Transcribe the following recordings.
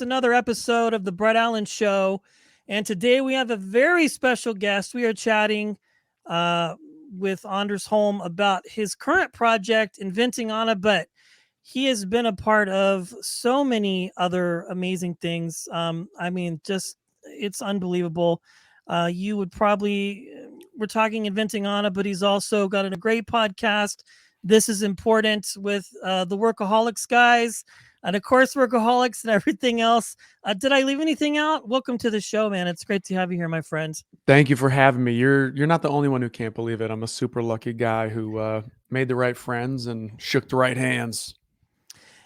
another episode of the Brett Allen Show. And today we have a very special guest. We are chatting uh, with Anders Holm about his current project, Inventing Anna, but he has been a part of so many other amazing things. Just it's unbelievable. You would probably, we're talking Inventing Anna, but he's also got a great podcast. This is important with the Workaholics guys, and of course, Workaholics and everything else. Did I leave anything out? Welcome to the show, man. It's great to have you here, my friend. Thank you for having me. You're not the only one who can't believe it. I'm a super lucky guy who made the right friends and shook the right hands.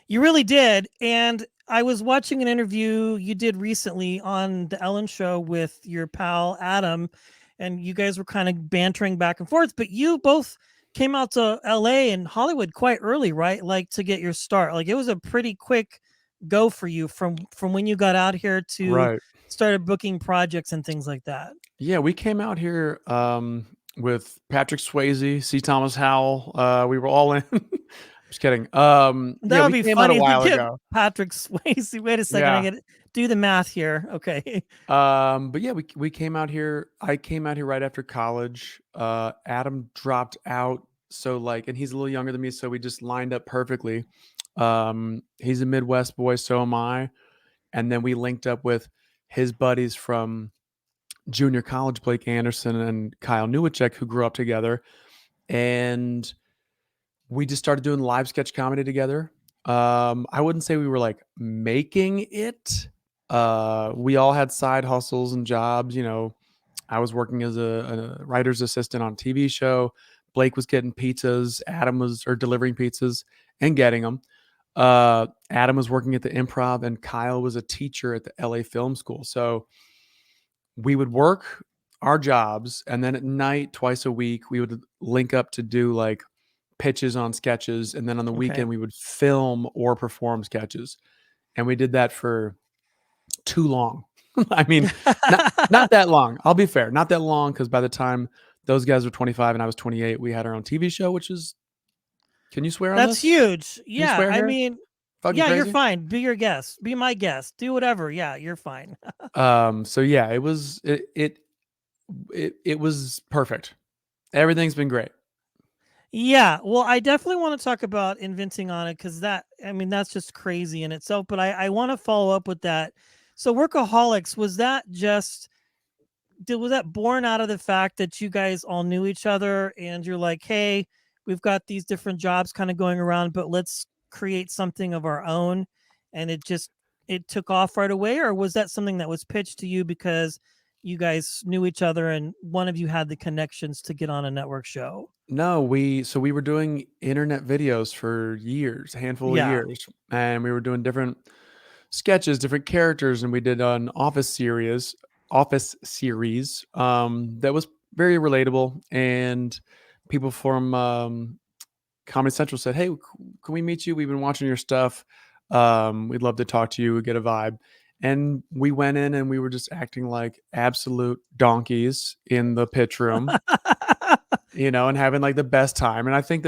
You really did. And I was watching an interview you did recently on the Ellen show with your pal Adam, and you guys were kind of bantering back and forth, but you both came out to LA and Hollywood quite early, right? Like to get your start. Like it was a pretty quick go for you from when you got out here to Right. started booking projects and things like that. Yeah, we came out here with Patrick Swayze, C. Thomas Howell. We were all in. Just kidding. That would We be came out a funny to while get ago. Patrick Swayze. Wait a second, I Yeah. get it. Do the math here. Okay. But yeah, we came out here. I came out here right after college. Adam dropped out, so like, and he's a little younger than me, so we just lined up perfectly. He's a Midwest boy, so am I. And then we linked up with his buddies from junior college, Blake Anderson and Kyle Newacek, who grew up together. And we just started doing live sketch comedy together. I wouldn't say we were like making it. We all had side hustles and jobs. I was working as a writer's assistant on a TV show. Blake was getting pizzas. Adam was delivering pizzas and getting them. Adam was working at the Improv, and Kyle was a teacher at the LA Film School. So we would work our jobs, and then at night, twice a week, we would link up to do like pitches on sketches, and then on the Okay. weekend we would film or perform sketches. And we did that for too long. I mean, not that long. I'll be fair, not that long, because by the time those guys were 25 and I was 28, we had our own TV show, which is, can you swear on That's this? huge. Can you Yeah, swear I here? mean, Fucking yeah, you're crazy. fine. Be your guest. Be my guest. Do whatever. Yeah, you're fine. So yeah, it was perfect. Everything's been great. Yeah, well, I definitely want to talk about inventing on it because that's just crazy in itself. But I want to follow up with that. So, Workaholics, was that born out of the fact that you guys all knew each other and you're like, hey, we've got these different jobs kind of going around, but let's create something of our own, and it took off right away? Or was that something that was pitched to you because you guys knew each other and one of you had the connections to get on a network show? No, we were doing internet videos for years, a handful of Yeah. years, and we were doing different sketches, different characters, and we did an office series that was very relatable. And people from Comedy Central said, "Hey, can we meet you? We've been watching your stuff. We'd love to talk to you. We get a vibe." And we went in and we were just acting like absolute donkeys in the pitch room, and having like the best time. And I think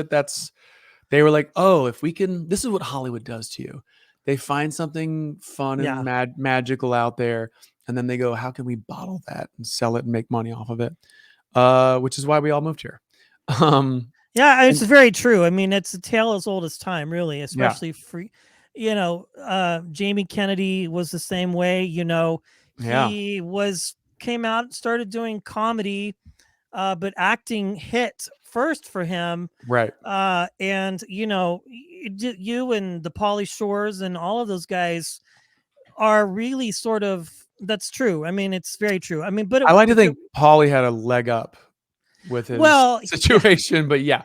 they were like, "Oh, if we can, this is what Hollywood does to you. They find something fun and Yeah. magical out there, and then they go, how can we bottle that and sell it and make money off of it?" Which is why we all moved here. Um, Yeah, it's and very true. I mean, it's a tale as old as time, really, yeah, especially for, Jamie Kennedy was the same way. yeah, He came out, started doing comedy, but acting hit first for him. right. And you and the Pauly Shores and all of those guys are really sort of, that's true. I mean, it's very true. I mean, I like to think Paulie had a leg up with his well, yeah, situation, but yeah,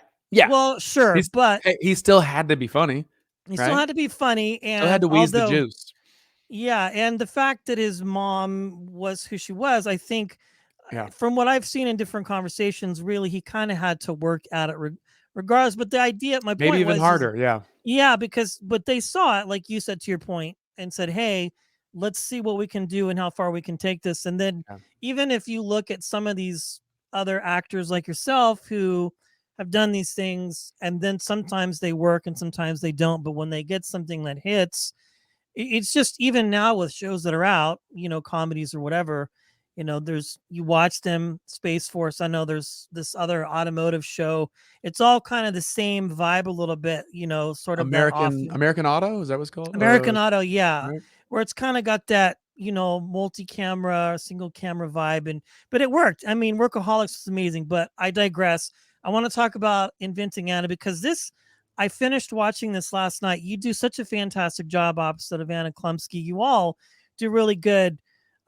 well, sure, he's but he still had to be funny, he still right? had to be funny. Still had And to wheeze the although, juice. yeah, and the fact that his mom was who she was, I think, Yeah, from what I've seen in different conversations, really, he kind of had to work at it regardless. But the idea, my maybe point even was, is harder. Yeah, yeah, but they saw it, like you said, to your point, and said, hey, let's see what we can do and how far we can take this. And then yeah, even if you look at some of these other actors like yourself who have done these things, and then sometimes they work and sometimes they don't, but when they get something that hits, it's just even now with shows that are out, comedies or whatever, there's you watch them, Space Force. I know there's this other automotive show. It's all kind of the same vibe a little bit, sort of that off American Auto, is that what's called? American Auto, yeah, Right? where it's kind of got that, multi-camera, single camera vibe, but it worked. I mean, Workaholics was amazing, but I digress. I want to talk about Inventing Anna because I finished watching this last night. You do such a fantastic job opposite of Anna Klumsky. You all do really good.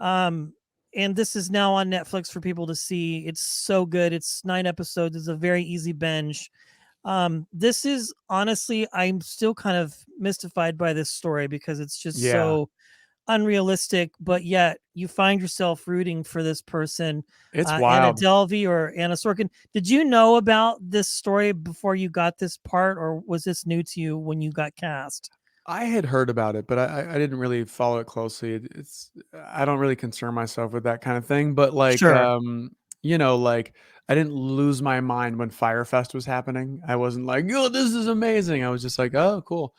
Um, and this is now on Netflix for people to see. It's so good. It's 9 episodes. It's a very easy binge. This is honestly, I'm still kind of mystified by this story because it's just Yeah, so unrealistic, but yet you find yourself rooting for this person, it's Anna wild. Delvey or Anna Sorkin. Did you know about this story before you got this part, or was this new to you when you got cast? I had heard about it, but I didn't really follow it closely. It's I don't really concern myself with that kind of thing, but like Sure. like I didn't lose my mind when Firefest was happening. I wasn't like, "Oh, this is amazing." I was just like, "Oh, cool."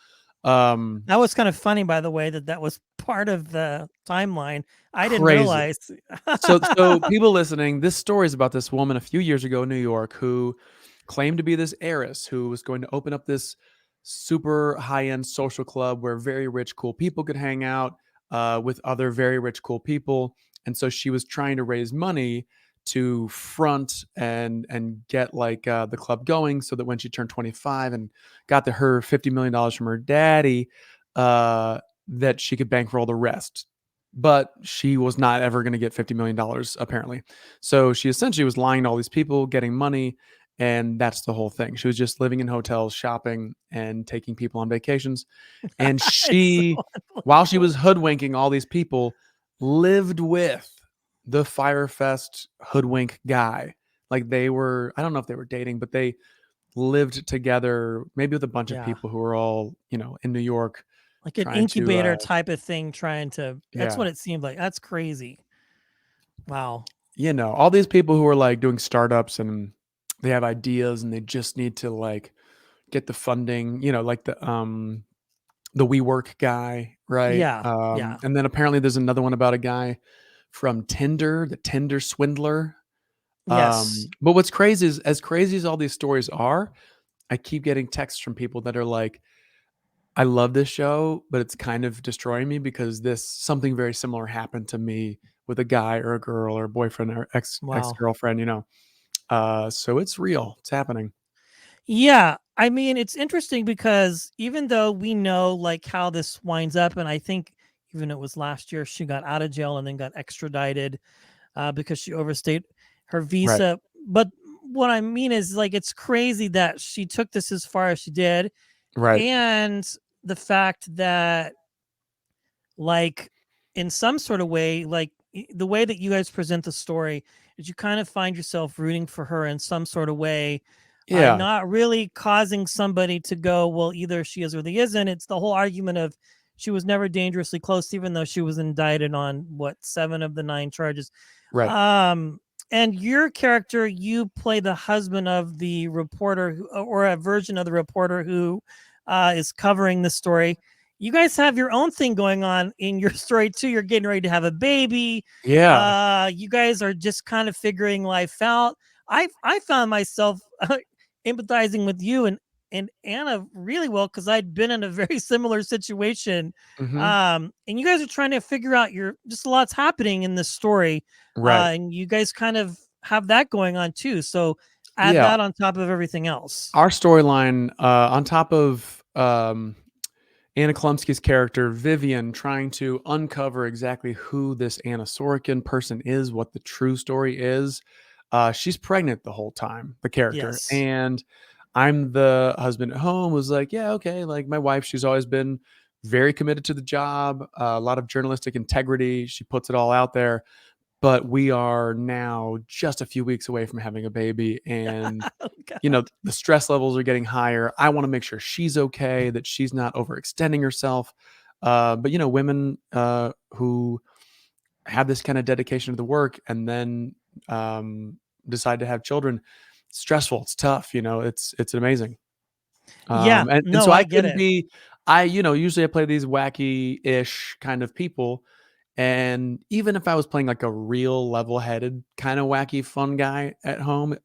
Um That was kind of funny, by the way, that was part of the timeline. I didn't Crazy. realize. So people listening, this story is about this woman a few years ago in New York who claimed to be this heiress who was going to open up this super high-end social club where very rich, cool people could hang out with other very rich, cool people. And so she was trying to raise money to front and get like the club going so that when she turned 25 and got her $50 million from her daddy, uh, that she could bankroll the rest, but she was not ever going to get $50 million apparently. So she essentially was lying to all these people, getting money, and that's the whole thing. She was just living in hotels, shopping, and taking people on vacations. And It's so she, while she was unbelievable. hoodwinking all these people, lived with the Firefest hoodwink guy. Like they were, I don't know if they were dating, but they lived together, maybe with a bunch of Yeah. people who were all, in New York Like an trying to, incubator type of thing, trying to that's yeah, what it seemed like. That's crazy. Wow. all these people who are like doing startups and they have ideas and they just need to like get the funding, like the WeWork guy, right? Yeah. Yeah. And then apparently there's another one about a guy from Tinder, the Tinder swindler. Yes. But what's crazy is as crazy as all these stories are, I keep getting texts from people that are like, I love this show, but it's kind of destroying me because this something very similar happened to me with a guy or a girl or a boyfriend or ex Wow. girlfriend. So it's real. It's happening. Yeah. I mean, it's interesting because even though we know like how this winds up, and I think even it was last year she got out of jail and then got extradited because she overstayed her Right. visa. But what I mean is like it's crazy that she took this as far as she did, Right. and the fact that like in some sort of way, like the way that you guys present the story is you kind of find yourself rooting for her in some sort of way, Yeah. not really causing somebody to go, well, either she is or they isn't. It's the whole argument of she was never dangerously close, even though she was indicted on what 7 of the 9 charges. Right. Um, and your character, you play the husband of the reporter or a version of the reporter who is covering the story. You guys have your own thing going on in your story too. You're getting ready to have a baby. Yeah. You guys are just kind of figuring life out. I found myself empathizing with you and Anna really well because I'd been in a very similar situation. Hmm. And you guys are trying to figure out your just a lot's happening in this story. Right. And you guys kind of have that going on too. So add Yeah. that on top of everything else. Our storyline, on top of Anna Klumsky's character, Vivian, trying to uncover exactly who this Anna Sorokin person is, what the true story is. She's pregnant the whole time, the character. Yes. And I'm the husband at home, was like, yeah, okay. Like my wife, she's always been very committed to the job, a lot of journalistic integrity. She puts it all out there. But we are now just a few weeks away from having a baby. And Oh God. the stress levels are getting higher. I want to make sure she's okay, that she's not overextending herself. But women who have this kind of dedication to the work and then decide to have children, it's stressful. It's tough. It's amazing. Yeah. And No, so I I get couldn't it. be. usually I play these wacky-ish kind of people, and even if I was playing like a real level-headed kind of wacky fun guy at home,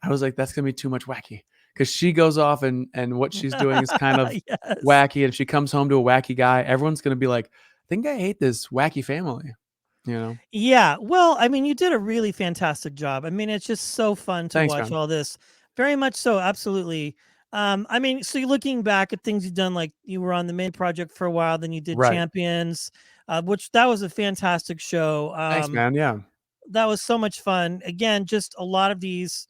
I was like, that's gonna be too much wacky because she goes off and what she's doing is kind of Yes. wacky, and if she comes home to a wacky guy, everyone's gonna be like, I think I hate this wacky family, you know? Yeah. Well, I mean, you did a really fantastic job. I mean, it's just so fun to Thanks, watch man. all this. Very much so. Absolutely. I mean, so you're looking back at things you've done, like you were on the main project for a while, then you did Right. Champions, which that was a fantastic show. Thanks, man. Yeah. That was so much fun. Again, just a lot of these,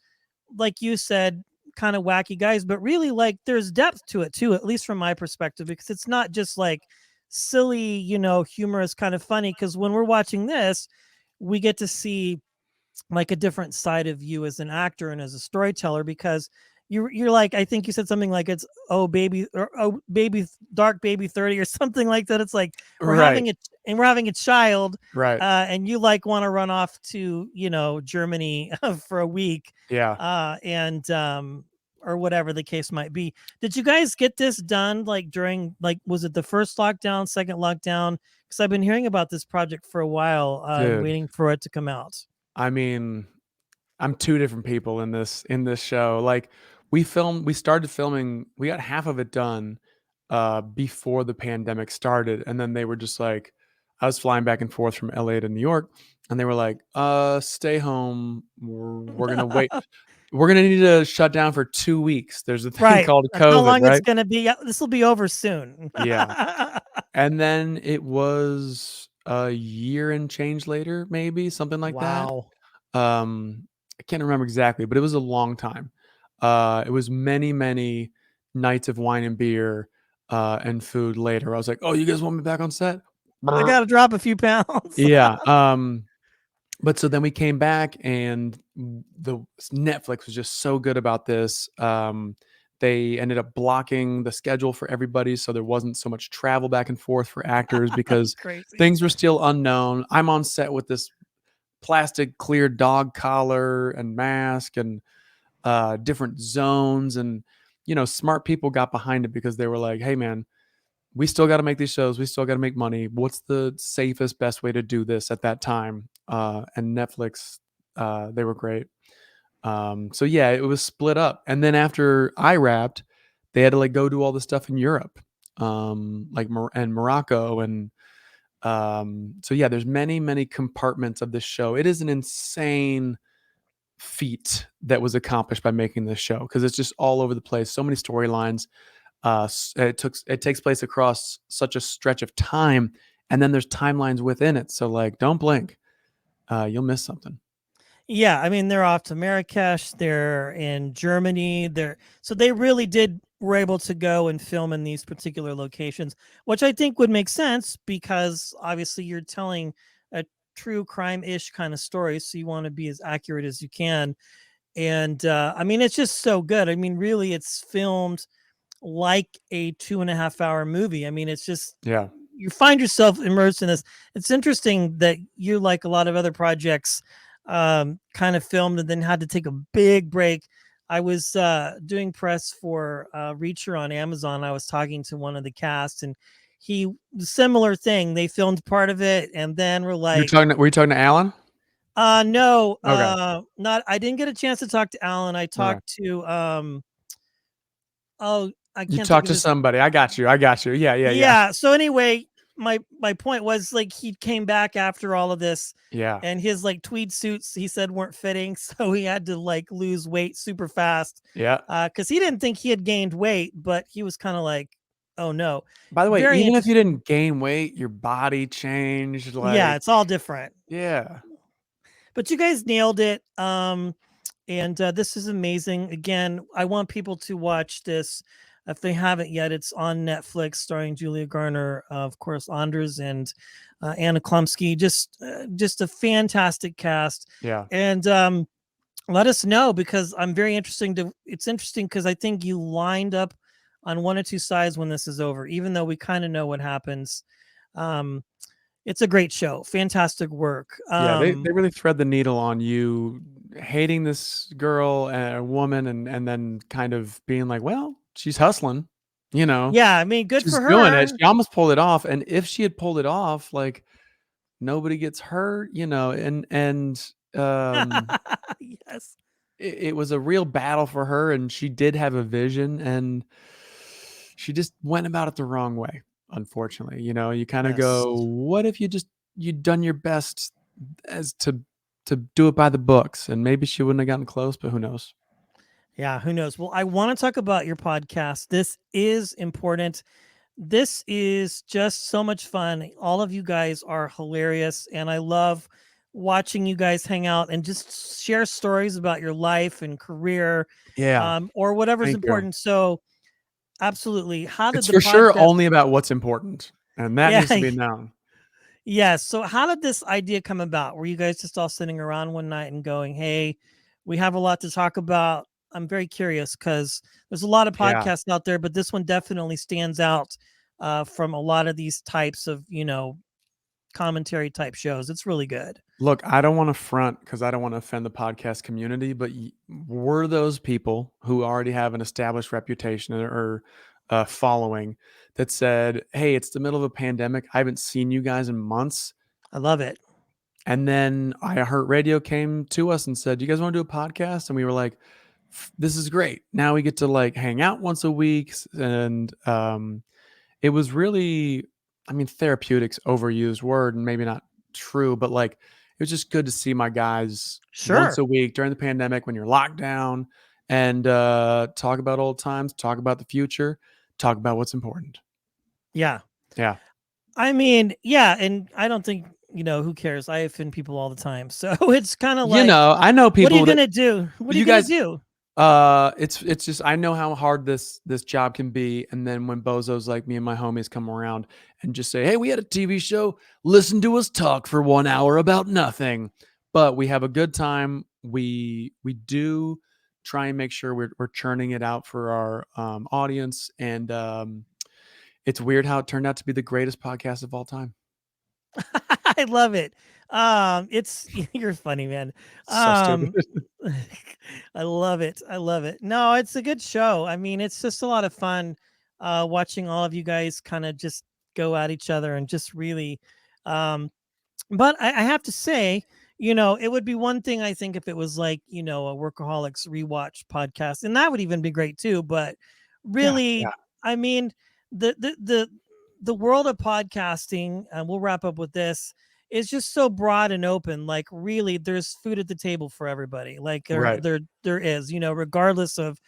like you said, kind of wacky guys, but really like there's depth to it too, at least from my perspective, because it's not just like silly, humorous kind of funny. Because when we're watching this, we get to see like a different side of you as an actor and as a storyteller because you're like I think you said something like it's oh baby or oh baby dark baby 30 or something like that. It's like we're Right. having it and we're having a child Right. and you like want to run off to Germany for a week Yeah. and or whatever the case might be. Did you guys get this done like during like was it the first lockdown, second lockdown? Because I've been hearing about this project for a while and Dude. waiting for it to come out. I mean, I'm 2 different people in this show. Like, we started filming, we got half of it done, before the pandemic started, and then they were just like I was flying back and forth from LA to New York, and they were like, stay home. We're gonna wait. We're gonna need to shut down for 2 weeks. There's a thing Right. called That's how COVID, long it's right?" gonna be. Yeah, this will be over soon. Yeah. And then it was a year and change later, maybe, something like that. Wow. I can't remember exactly, but it was a long time. It was many, many nights of wine and beer, and food later. I was like, "Oh, you guys want me back on set?" I Brr. gotta drop a few pounds. Yeah, but so then we came back and the Netflix was just so good about this. They ended up blocking the schedule for everybody, so there wasn't so much travel back and forth for actors because Crazy. things were still unknown. I'm on set with this plastic clear dog collar and mask and different zones, and smart people got behind it because they were like, "Hey, man, we still got to make these shows. We still got to make money. What's the safest, best way to do this at that time?" And Netflix, they were great. So yeah, it was split up, and then after I wrapped, they had to like go do all the stuff in Europe, like and Morocco, and so yeah, there's many, many compartments of this show. It is an insane feat that was accomplished by making this show because it's just all over the place. So many storylines. It takes place across such a stretch of time, and then there's timelines within it. So like, don't blink, you'll miss something. Yeah, I mean they're off to Marrakesh. They're in Germany. So they really did were able to go and film in these particular locations, which I think would make sense because obviously you're telling a true crime-ish kind of story, so you want to be as accurate as you can. And I mean, it's just so good. I mean, really, it's filmed like a 2.5 hour movie. I mean, it's just Yeah, you find yourself immersed in this. It's interesting that you, like a lot of other projects, kind of filmed and then had to take a big break. I was doing press for Reacher on Amazon. I was talking to one of the cast, and he similar thing. They filmed part of it, and then we're you're like, talking. Were you talking to Alan? no, Okay, not. I didn't get a chance to talk to Alan. I okay. talked to oh, I You can't think talked of to his. somebody. I got you. I got you. Yeah, yeah, yeah, Yeah. So anyway, my point was like he came back after all of this, yeah, and his like tweed suits he said weren't fitting, so he had to like lose weight super fast, yeah. because he didn't think he had gained weight, but he was kind of like, oh no, By the way, very even if you interesting. didn't gain weight, your body changed. Yeah, Like, it's all different. yeah, But you guys nailed it. And this is amazing. Again, I want people to watch this if they haven't yet. It's on Netflix, starring Julia Garner, of course, Anders and Anna Klumsky. Just a fantastic cast. yeah, And let us know because I'm very interesting to. It's interesting because I think you lined up on one or two sides when this is over, even though we kind of know what happens. Um, it's a great show, fantastic work. yeah. They really thread the needle on you hating this girl, a woman, and then kind of being like, well, she's hustling. you know? Yeah, I mean, good She's for doing it. her. She almost pulled it off, and if she had pulled it off, like, nobody gets hurt, um, Yes. it was a real battle for her, and she did have a vision, and she just went about it the wrong way, unfortunately. You kinda Yes. go, "What if you'd done your best as to do it by the books?" And maybe she wouldn't have gotten close, but who knows? Yeah, who knows? Well, I want to talk about your podcast. This is important. This is just so much fun. All of you guys are hilarious, and I love watching you guys hang out and just share stories about your life and career, Yeah, or whatever's thank you. important. So, absolutely. How did It's the for sure podcast? only about what's important, and that Yeah, needs to be known. yes. So, how did this idea come about? Were you guys just all sitting around one night and going, "Hey, we have a lot to talk about"? I'm very curious because there's a lot of Yeah. podcasts out there, but this one definitely stands out from a lot of these types of, commentary type shows. It's really good. Look, I don't wanna front because I don't wanna offend the podcast community, but we're those people who already have an established reputation or following that said, "Hey, it's the middle of a pandemic. I haven't seen you guys in months." I love it. And then iHeartRadio came to us and said, "You guys wanna do a podcast?" And we were like, This is great. Now we get to, like, hang out once a week." It was really, I mean, therapeutic's overused word and maybe not true, but, like, it was just good to see my guys once Sure. a week during the pandemic when you're locked down and, talk about old times, talk about the future, talk about what's important. Yeah. Yeah. I mean, yeah. And I don't think, who cares? I offend people all the time. So it's kind of like, I know what are you people going that to do? What are you you going to guys do? it's just I know how hard this job can be, and then when bozos like me and my homies come around and just say, "Hey, we had a TV show. Listen to us talk for 1 hour about nothing." But we have a good time. We do try and make sure we're churning it out for our audience, and it's weird how it turned out to be the greatest podcast of all time. I love it. It's you're funny, man. So stupid. Um, I love it. I love it. No, it's a good show. I mean, it's just a lot of fun watching all of you guys kind of just go at each other and just really um but I have to say, it would be one thing I think if it was like, a Workaholics rewatch podcast, and that would even be great too. But Yeah, yeah, really, I mean, the world of podcasting, and we'll wrap up with this, is just so broad and open. Like, really, there's food at the table for everybody. Like right. there is, regardless of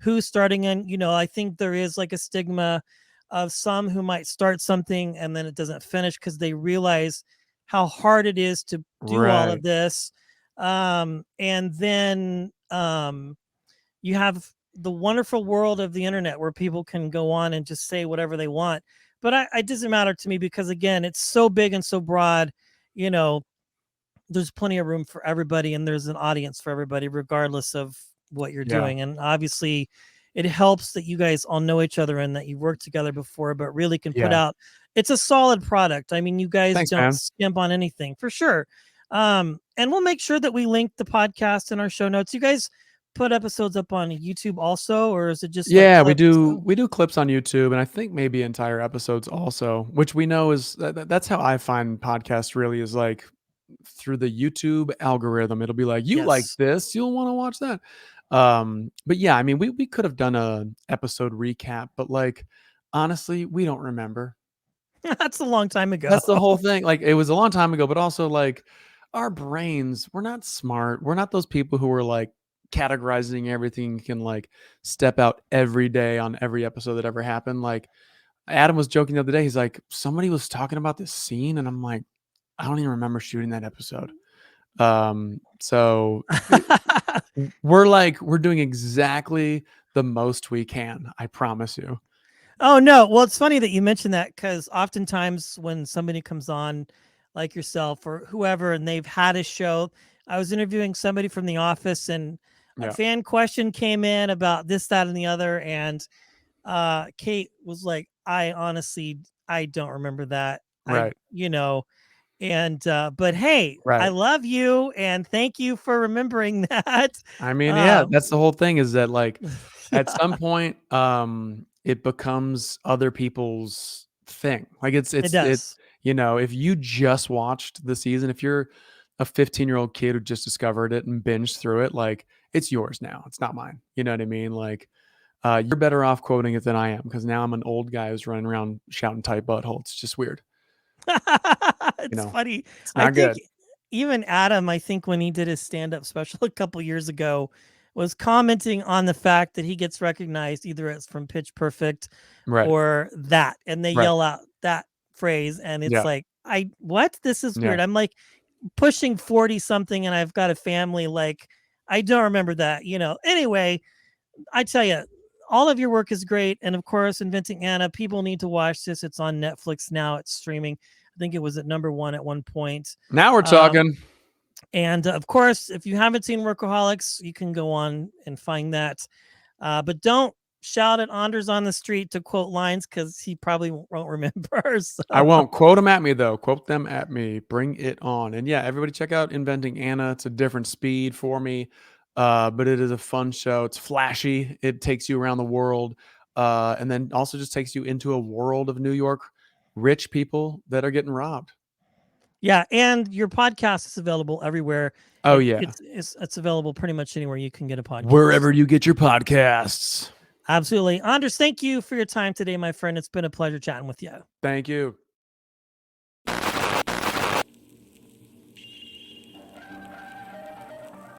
who's starting in. I think there is like a stigma of some who might start something and then it doesn't finish because they realize how hard it is to do all Right. of this. And then you have the wonderful world of the internet where people can go on and just say whatever they want. But it doesn't matter to me because, again, it's so big and so broad. You know, there's plenty of room for everybody and there's an audience for everybody, regardless of what you're Yeah, doing. And obviously, it helps that you guys all know each other and that you worked together before, but really can put yeah. out. It's a solid product. I mean, you guys Thanks, don't man. skimp on anything for sure. And we'll make sure that we link the podcast in our show notes. You guys put episodes up on YouTube also, or is it just like Yeah, we clips? do we do clips on YouTube, and I think maybe entire episodes also, which we know is that's how I find podcasts really is like through the YouTube algorithm. It'll be like, "You like Yes. this, you'll wanna watch that." But yeah, I mean, we could have done a episode recap, but, like, honestly, we don't remember. That's a long time ago. That's the whole thing. Like, it was a long time ago, but also, like, our brains, we're not smart. We're not those people who are, like, categorizing everything, can, like, step out every day on every episode that ever happened. Like, Adam was joking the other day. He's like, "Somebody was talking about this scene," and I'm like, "I don't even remember shooting that episode." So we're doing exactly the most we can. I promise you. Oh, no. Well, it's funny that you mentioned that because oftentimes when somebody comes on, like yourself or whoever, and they've had a show, I was interviewing somebody from The Office, and a Yeah. fan question came in about this, that, and the other, and Kate was like, "I honestly, I don't remember that. I, Right. and but hey, I Right. love you and thank you for remembering that." I mean, yeah, Um, that's the whole thing is that, like, at some point, it becomes other people's thing. Like It it, does. you know, if you just watched the season, if you're a 15-year-old kid who just discovered it and binged through it, like it's yours now. It's not mine. You know what I mean? Like you're better off quoting it than I am because now I'm an old guy who's running around shouting tight butthole. It's just weird. You It's know, funny. it's I not think good. even Adam, I think when he did his stand-up special a couple years ago, was commenting on the fact that he gets recognized either as from Pitch Perfect Right. or that, and they Right. yell out that phrase, and it's Yeah. like, I what? This is Yeah. weird. I'm like pushing 40 something, and I've got a family. Like, I don't remember that. Anyway, I tell you, all of your work is great. And of course, Inventing Anna, people need to watch this. It's on Netflix now. It's streaming. I think it was at #1 at one point. Now we're Um, talking. and of course, if you haven't seen Workaholics, you can go on and find that. But don't shout at Anders on the street to quote lines because he probably won't remember. So. I won't quote them at me though. Quote them at me. Bring it on. And yeah, everybody check out Inventing Anna. It's a different speed for me, but it is a fun show. It's flashy. It takes you around the world, and then also just takes you into a world of New York rich people that are getting robbed. Yeah, and your podcast is available everywhere. Oh yeah, It's available pretty much anywhere you can get a podcast. wherever you get your podcasts. Absolutely. Anders, thank you for your time today, my friend. It's been a pleasure chatting with you. Thank you.